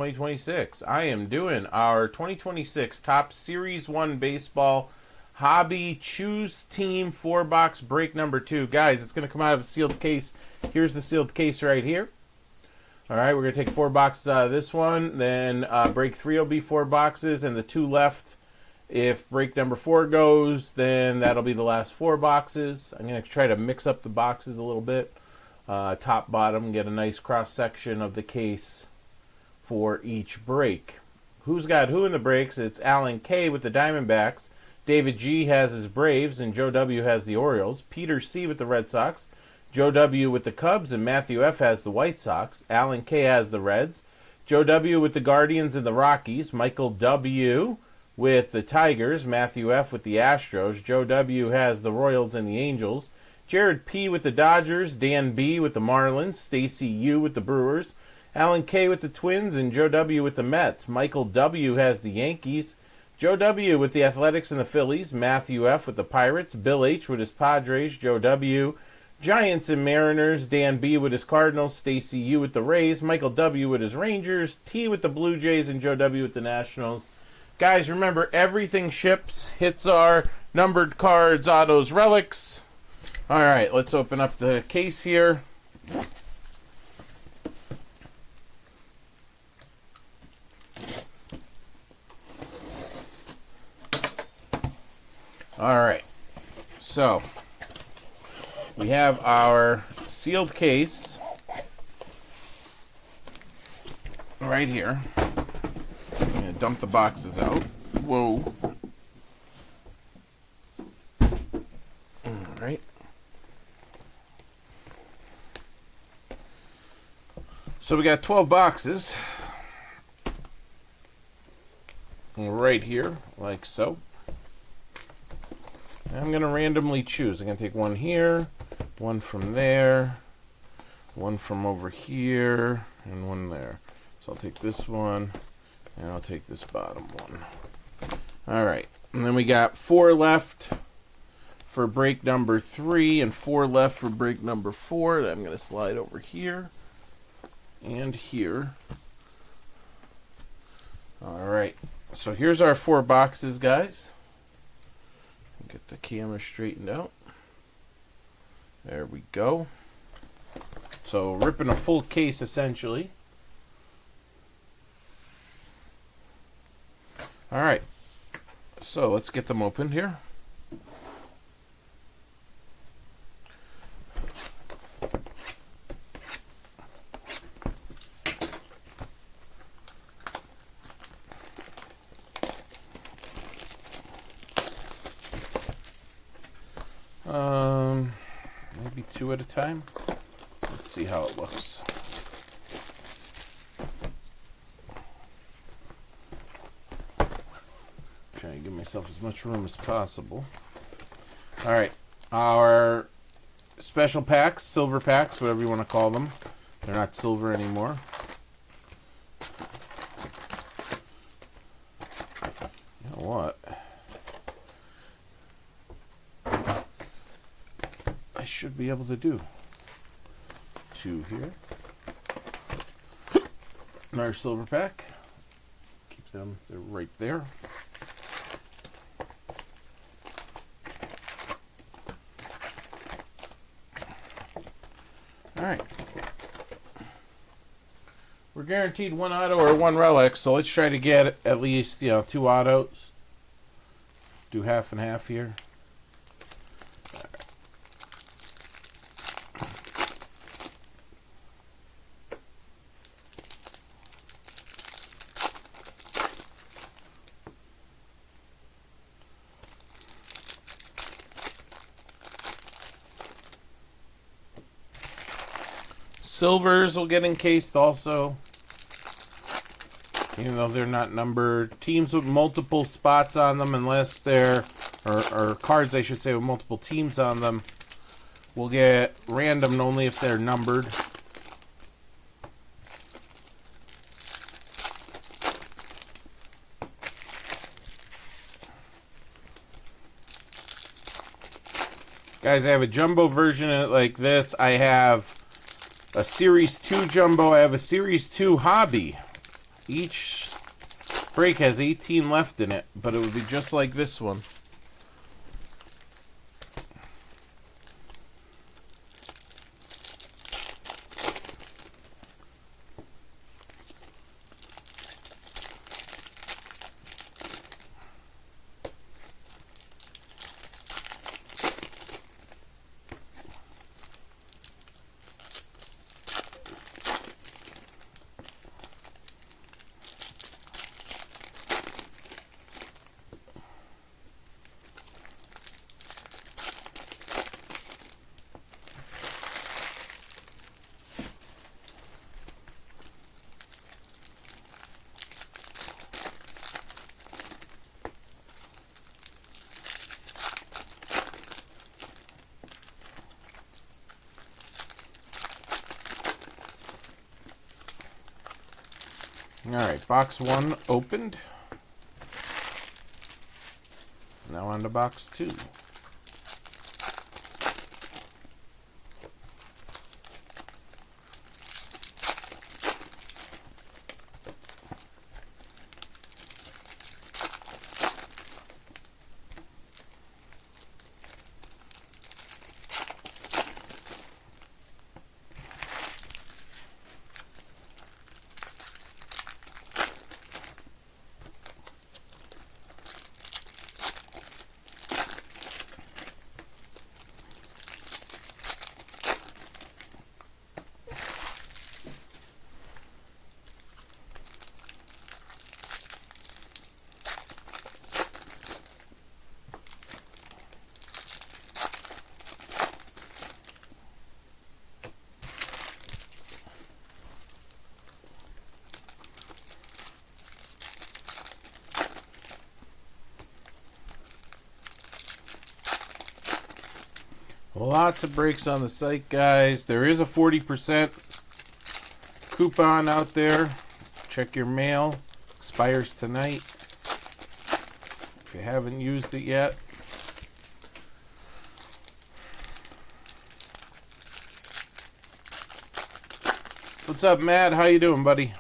2026. I am doing our 2026 Top Series 1 Baseball Hobby Choose Team 4-box break number 2. Guys, it's going to come out of a sealed case. Here's the sealed case right here. All right, we're going to take 4 boxes out of this one. Then break 3 will be 4 boxes, and the 2 left, if break number 4 goes, then that'll be the last 4 boxes. I'm going to try to mix up the boxes a little bit. Top, bottom, get a nice cross-section of the case for each break. Who's got who in the breaks? It's Alan K with the Diamondbacks. David G has his Braves, and Joe W has the Orioles. Peter C with the Red Sox. Joe W with the Cubs, and Matthew F has the White Sox. Alan K has the Reds. Joe W with the Guardians and the Rockies. Michael W with the Tigers. Matthew F with the Astros. Joe W has the Royals and the Angels. Jared P with the Dodgers. Dan B with the Marlins. Stacy U with the Brewers. Alan K with the Twins, and Joe W with the Mets. Michael W has the Yankees. Joe W with the Athletics and the Phillies. Matthew F with the Pirates. Bill H with his Padres. Joe W, Giants and Mariners. Dan B with his Cardinals. Stacy U with the Rays. Michael W with his Rangers. T with the Blue Jays, and Joe W with the Nationals. Guys, remember, everything ships. Hits are numbered cards, autos, relics. All right, let's open up the case here. All right, so we have our sealed case right here. I'm going to dump the boxes out. Whoa. All right. So we got 12 boxes right here, like so. I'm going to randomly choose. I'm going to take one here, one from there, one from over here, and one there. So I'll take this one, and I'll take this bottom one. All right. And then we got 4 left for break number 3 and 4 left for break number 4 that I'm going to slide over here and here. All right. So here's our 4 boxes, guys. Get the camera straightened out. There we go. So ripping a full case essentially. All right. So let's get them open here. Maybe 2 at a time. Let's see how it looks. Trying to give myself as much room as possible. All right, our special packs, silver packs, whatever you want to call them. They're not silver anymore. You know what? I should be able to do 2 here. Another silver pack. Keep them, they're right there. All right. We're guaranteed 1 auto or 1 relic, so let's try to get at least, 2 autos. Do half and half here. Silvers will get encased also, even though they're not numbered. Teams with multiple spots on them, unless they're, or cards I should say, with multiple teams on them, will get random only if they're numbered. Guys, I have a jumbo version like this. I have a Series 2 Jumbo. I have a Series 2 Hobby. Each break has 18 left in it, but it would be just like this one. Alright, box 1 opened. Now on to box 2. Lots of breaks on the site, guys. There is a 40% coupon out there. Check your mail. Expires tonight. If you haven't used it yet. What's up, Matt? How you doing, buddy?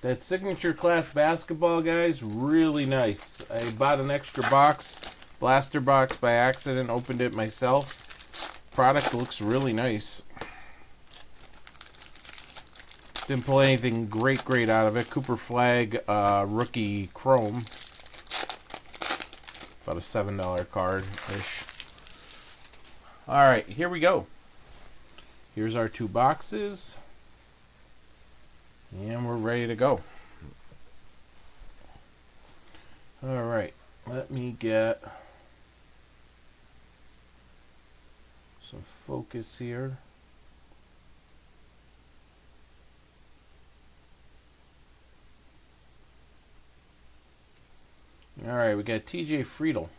That signature class basketball, guys, really nice. I bought an extra box, blaster box by accident, opened it myself. Product looks really nice. Didn't pull anything great out of it. Cooper Flag rookie chrome. About a $7 card-ish. Alright, here we go. Here's our 2 boxes. And we're ready to go. Alright, let me get some focus here. Alright, we got TJ Friedel.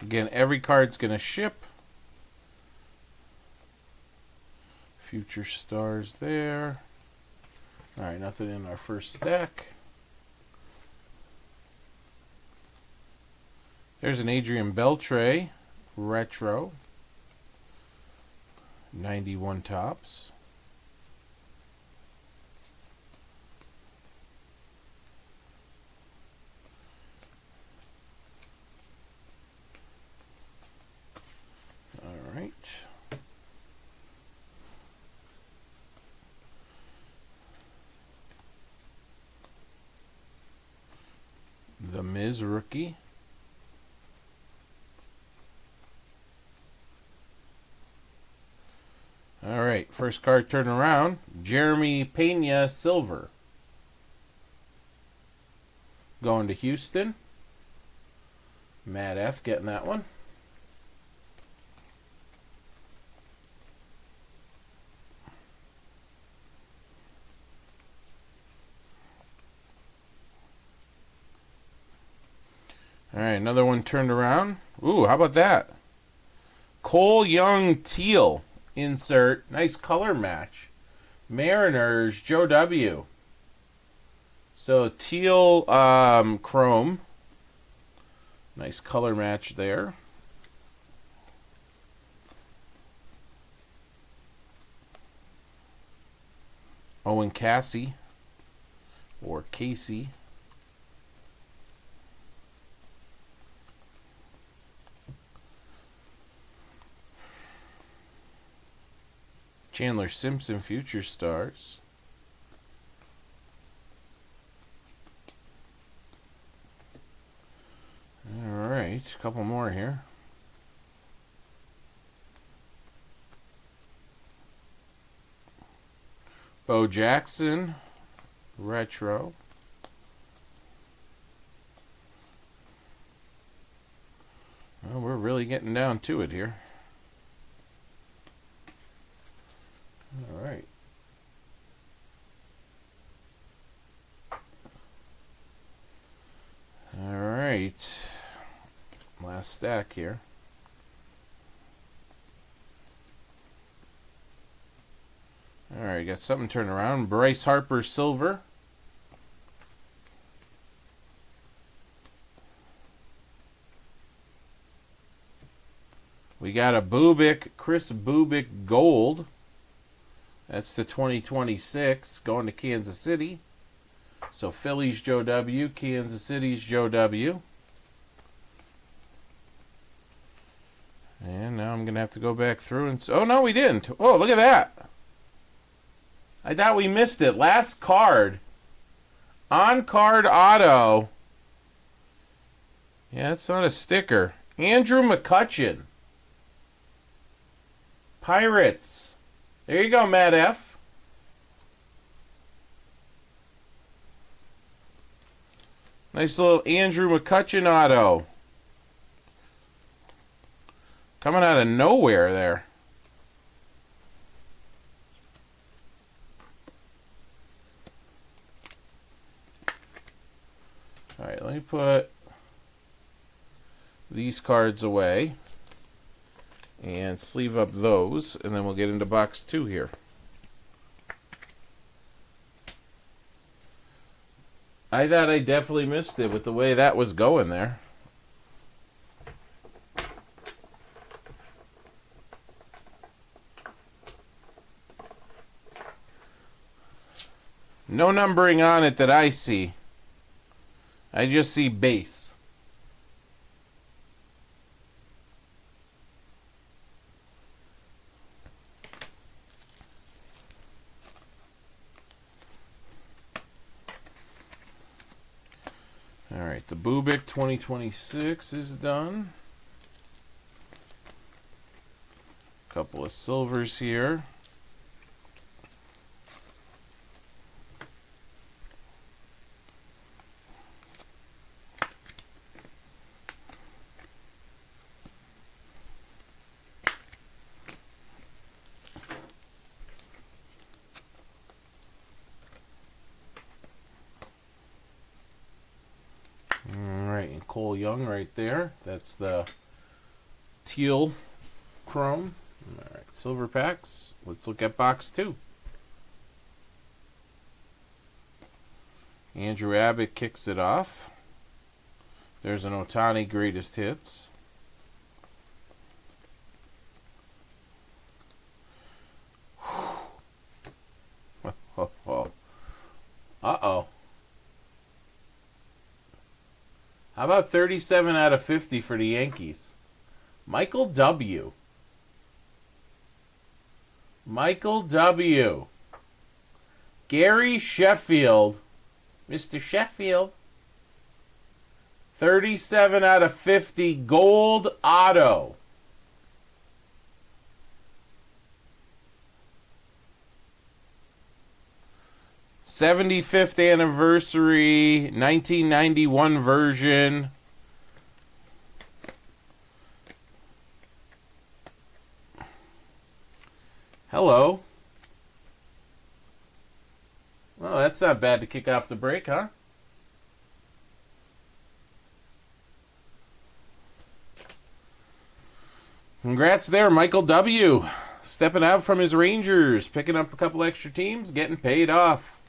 Again, every card's going to ship. Future stars there. Alright, nothing in our first stack. There's an Adrian Beltre retro. 91 tops. All right. The Miz rookie. All right, first card turn around. Jeremy Pena silver. Going to Houston. Matt F getting that one. All right, another one turned around. Ooh, how about that? Cole Young teal insert. Nice color match. Mariners, Joe W. So teal chrome. Nice color match there. Owen Cassie or Casey. Chandler Simpson Future Stars. All right, a couple more here. Bo Jackson, retro. Well, we're really getting down to it here. All right. All right. Last stack here. All right, got something turned around. Bryce Harper silver. We got a Bubic, Chris Bubic gold. That's the 2026 going to Kansas City. So Phillies Joe W, Kansas City's Joe W. And now I'm going to have to go back through and... Oh, no, we didn't. Oh, look at that. I thought we missed it. Last card. On-card auto. Yeah, it's not a sticker. Andrew McCutchen. Pirates. There you go, Matt F. Nice little Andrew McCutchen auto. Coming out of nowhere there. All right, let me put these cards away and sleeve up those, and then we'll get into box 2 here. I thought I definitely missed it with the way that was going there. No numbering on it that I see. I just see base. All right, the Bubic 2026 is done. Couple of silvers here. And Cole Young right there. That's the teal chrome. All right, silver packs. Let's look at box 2. Andrew Abbott kicks it off. There's an Ohtani greatest hits. Uh-oh. How about 37 out of 50 for the Yankees? Michael W. Michael W. Gary Sheffield. Mr. Sheffield. 37 out of 50 gold auto. '75th anniversary, 1991 version. Hello. Well, that's not bad to kick off the break, huh? Congrats there, Michael W. Stepping out from his Rangers, picking up a couple extra teams, getting paid off.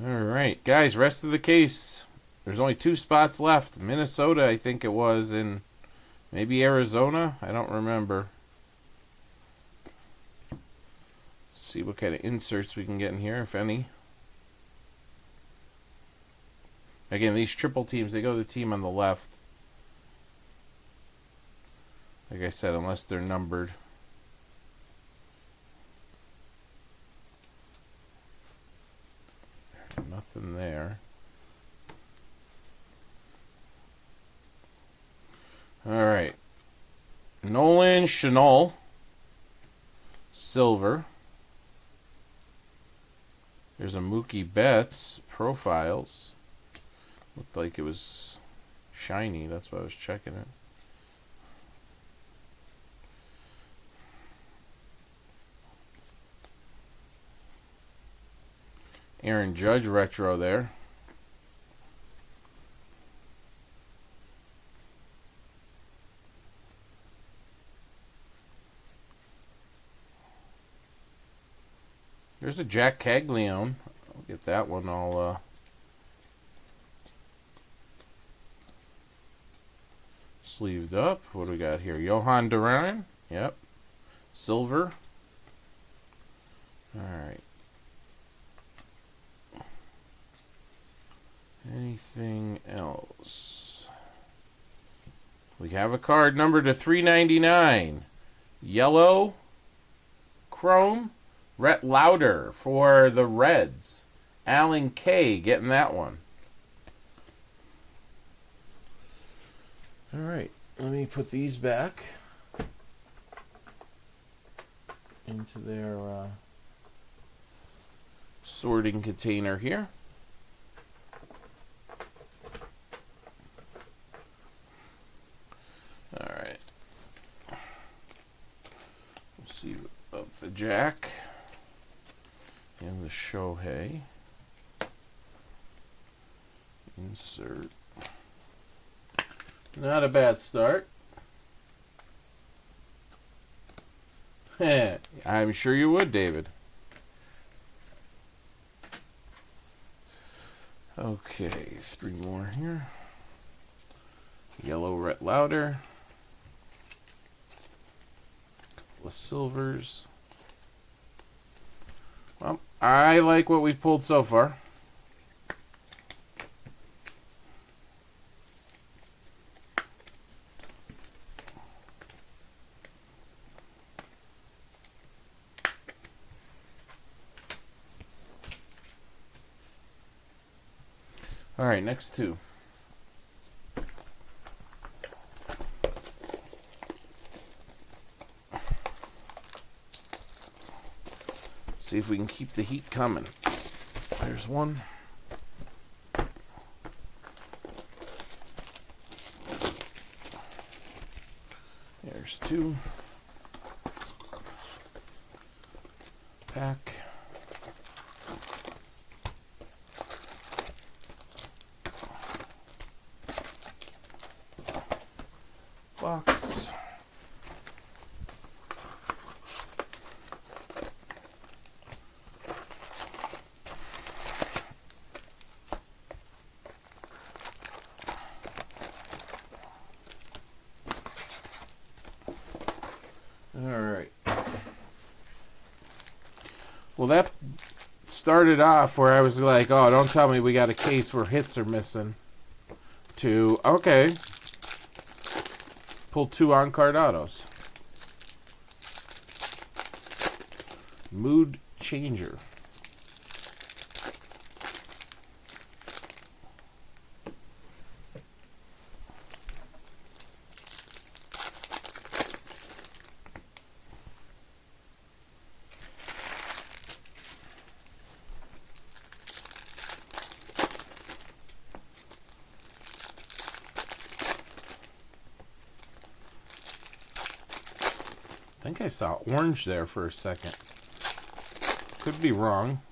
Alright, guys, rest of the case. There's only 2 spots left. Minnesota, I think it was, and maybe Arizona. I don't remember. See what kind of inserts we can get in here, if any. Again, these triple teams, they go to the team on the left. Like I said, unless they're numbered. Nothing there. Alright. Nolan Chanel. Silver. There's a Mookie Betts. Profiles. Looked like it was shiny. That's why I was checking it. Aaron Judge retro there. There's a Jack Caglione. I'll get that one all sleeved up. What do we got here? Johan Duran. Yep. Silver. Alright. Anything else? We have a card numbered to 399. Yellow. Chrome. Rhett Lauder for the Reds. Alan K. getting that one. Alright, let me put these back into their sorting container here. Alright. We'll see of the Jack. And the Shohei. Insert. Not a bad start. I'm sure you would, David. Okay, 3 more here. Yellow Rhett Lauder. Couple of silvers. Well, I like what we've pulled so far. All right, next 2. See if we can keep the heat coming. There's 1. There's 2. Pack. Box. Alright. Well, that started off where I was like, oh, don't tell me we got a case where hits are missing. To, okay. Pull 2 on-card autos. Mood changer. I think I saw orange there for a second. Could be wrong.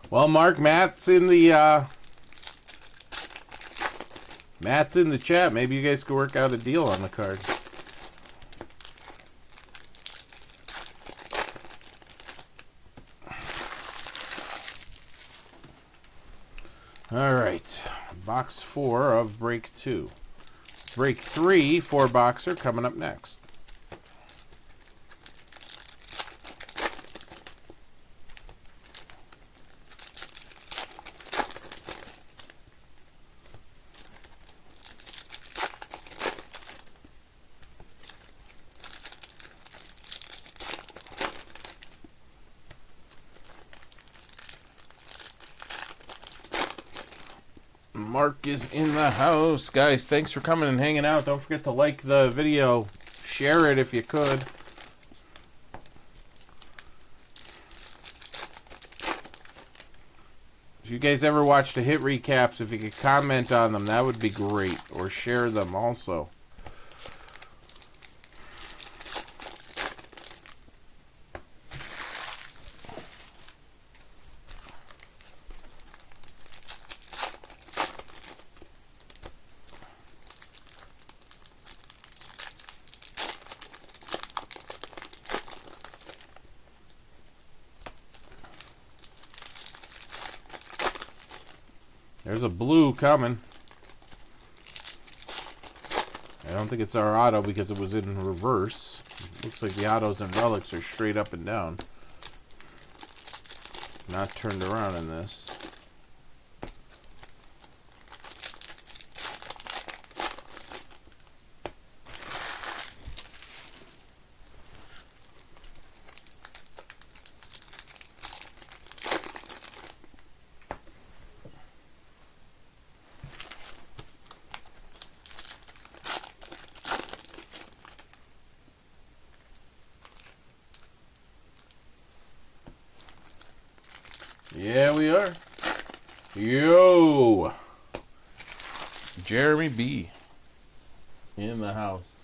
Well, Mark, Matt's in the chat. Maybe you guys could work out a deal on the card. All right, box 4 of break 2. Break 3, 4-boxer coming up next. Mark is in the house. Guys, thanks for coming and hanging out. Don't forget to like the video. Share it if you could. If you guys ever watch the hit recaps, if you could comment on them, that would be great. Or share them also. There's a blue coming. I don't think it's our auto because it was in reverse. Looks like the autos and relics are straight up and down. Not turned around in this. Yeah, we are. Yo! Jeremy B. in the house.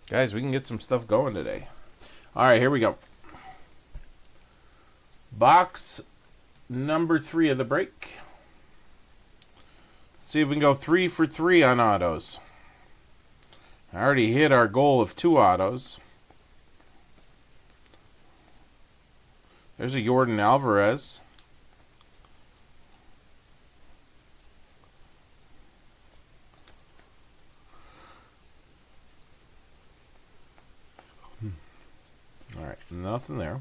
Guys, we can get some stuff going today. Alright, here we go. Box number 3 of the break. Let's see if we can go 3 for 3 on autos. I already hit our goal of 2 autos. There's a Jordan Alvarez. All right, nothing there.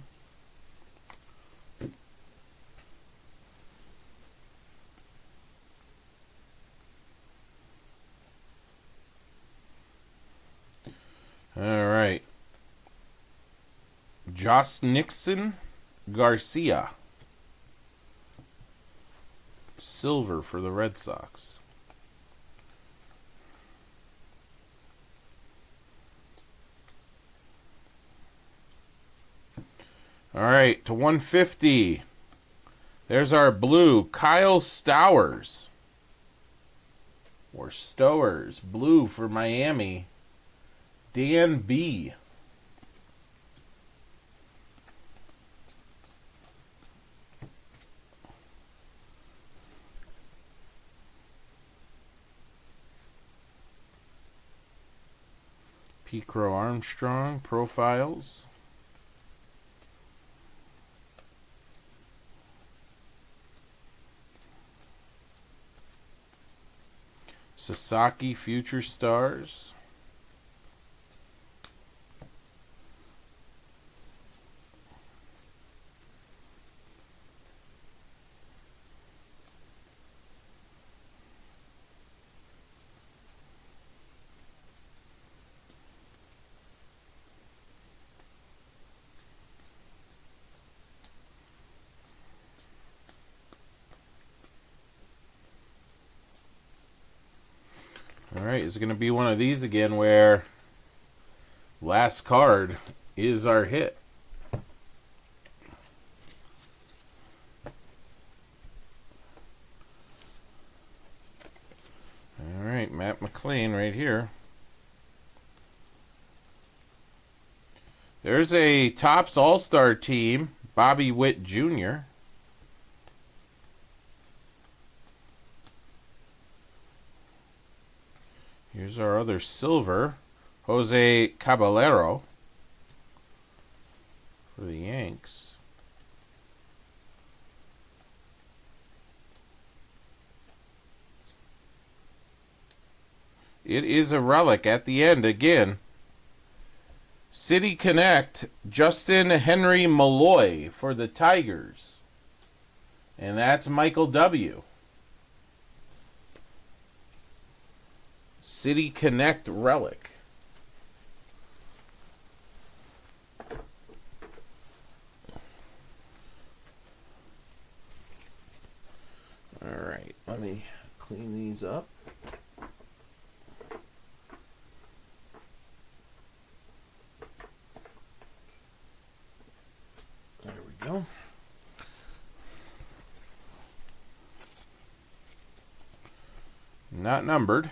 All right. Josh Nixon Garcia. Silver for the Red Sox. All right, to 150. There's our blue, Kyle Stowers. Or Stowers. Blue for Miami, Dan B. P. Crow Armstrong, profiles. Sasaki Future Stars. All right, is it going to be one of these again where last card is our hit? All right, Matt McLean right here. There's a Topps All-Star team, Bobby Witt Jr. Here's our other silver, Jose Caballero for the Yanks. It is a relic at the end again. City Connect, Justin Henry Malloy for the Tigers. And that's Michael W. City Connect relic. All right, let me clean these up. There we go. Not numbered.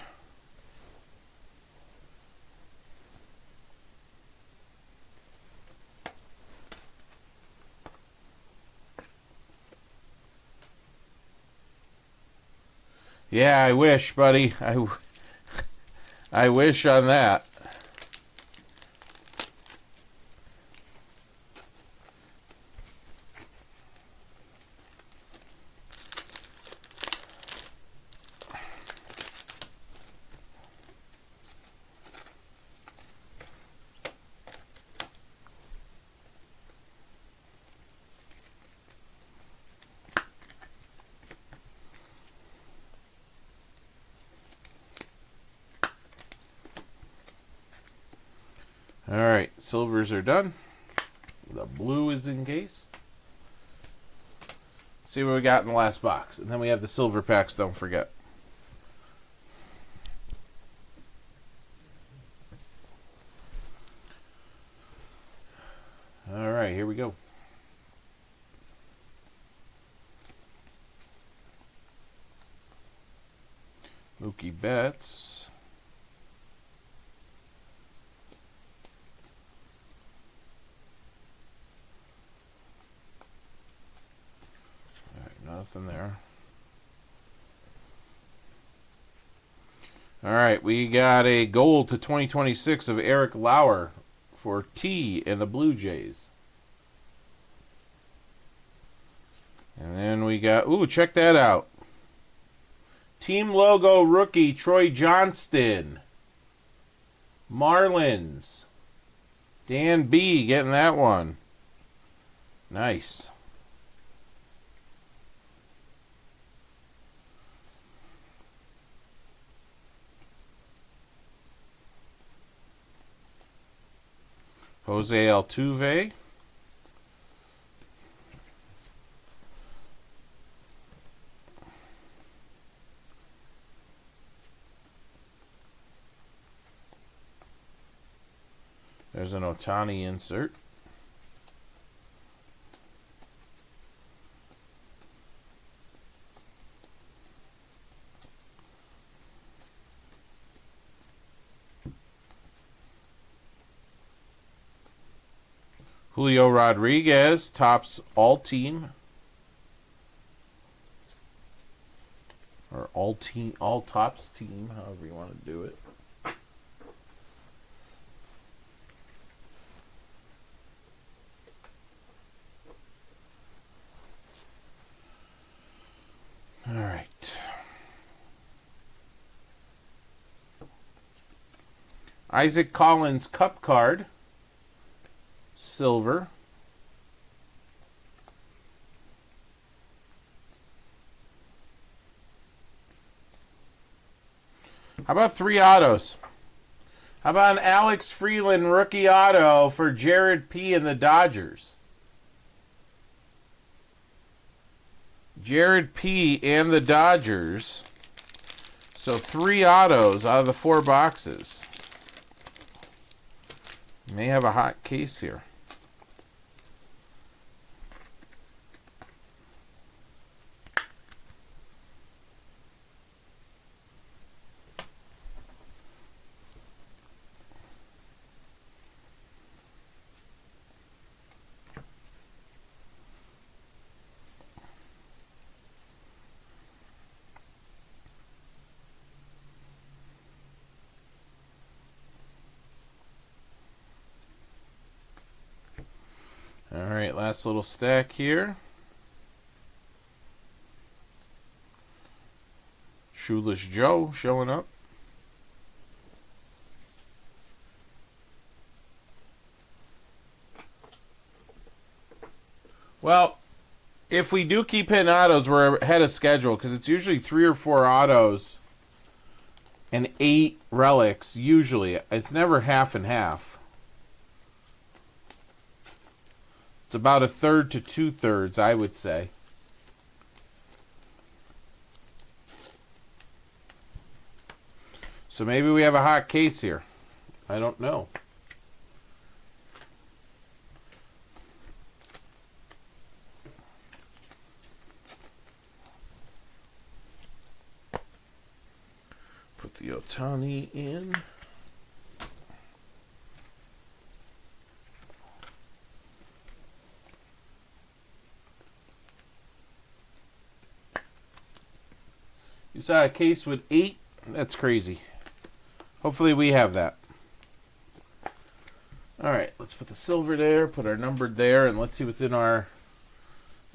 Yeah, I wish, buddy. I wish on that. All right, silvers are done. The blue is encased. See what we got in the last box. And then we have the silver packs, don't forget. All right, here we go. Mookie Betts. Nothing there. All right, we got a gold to 2026 of Eric Lauer for T and the Blue Jays. And then we got, ooh, check that out. Team logo rookie Troy Johnston. Marlins. Dan B getting that one. Nice. Jose Altuve. There's an Ohtani insert. Julio Rodriguez, Topps All-Team. Or All-Team, All-Topps Team, however you want to do it. All right. Isaac Collins Cup card, silver. How about 3 autos? How about an Alex Freeland rookie auto for Jared P. and the Dodgers? Jared P. and the Dodgers. So 3 autos out of the 4 boxes. May have a hot case here. All right, last little stack here. Shoeless Joe showing up. Well, if we do keep hitting autos, we're ahead of schedule because it's usually 3 or 4 autos and 8 relics. Usually, it's never half and half. It's about 1/3 to 2/3, I would say. So maybe we have a hot case here. I don't know. Put the Ohtani in. You saw a case with 8? That's crazy. Hopefully we have that. Alright, let's put the silver there, put our numbered there, and let's see what's in our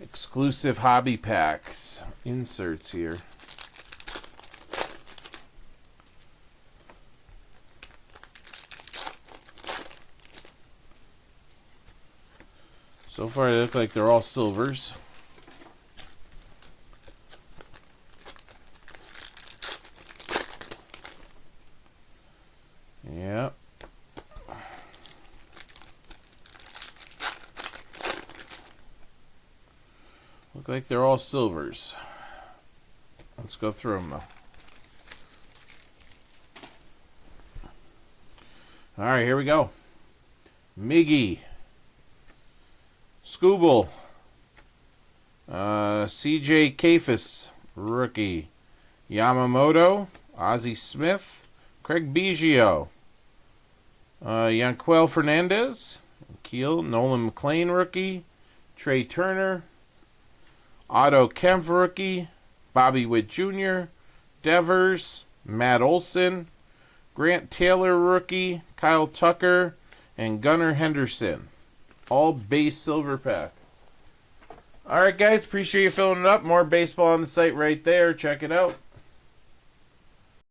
exclusive hobby packs. Inserts here. So far they look like they're all silvers. Yep. Look like they're all silvers. Let's go through them though. Alright, here we go. Miggy. Scooble. CJ Kafis, rookie. Yamamoto. Ozzie Smith. Craig Biggio. Yanquel Fernandez. Keel. Nolan McLean, rookie. Trey Turner. Otto Kemp, rookie. Bobby Witt Jr. Devers. Matt Olson. Grant Taylor, rookie. Kyle Tucker. And Gunnar Henderson. All base silver pack. Alright guys, appreciate you filling it up. More baseball on the site right there. Check it out.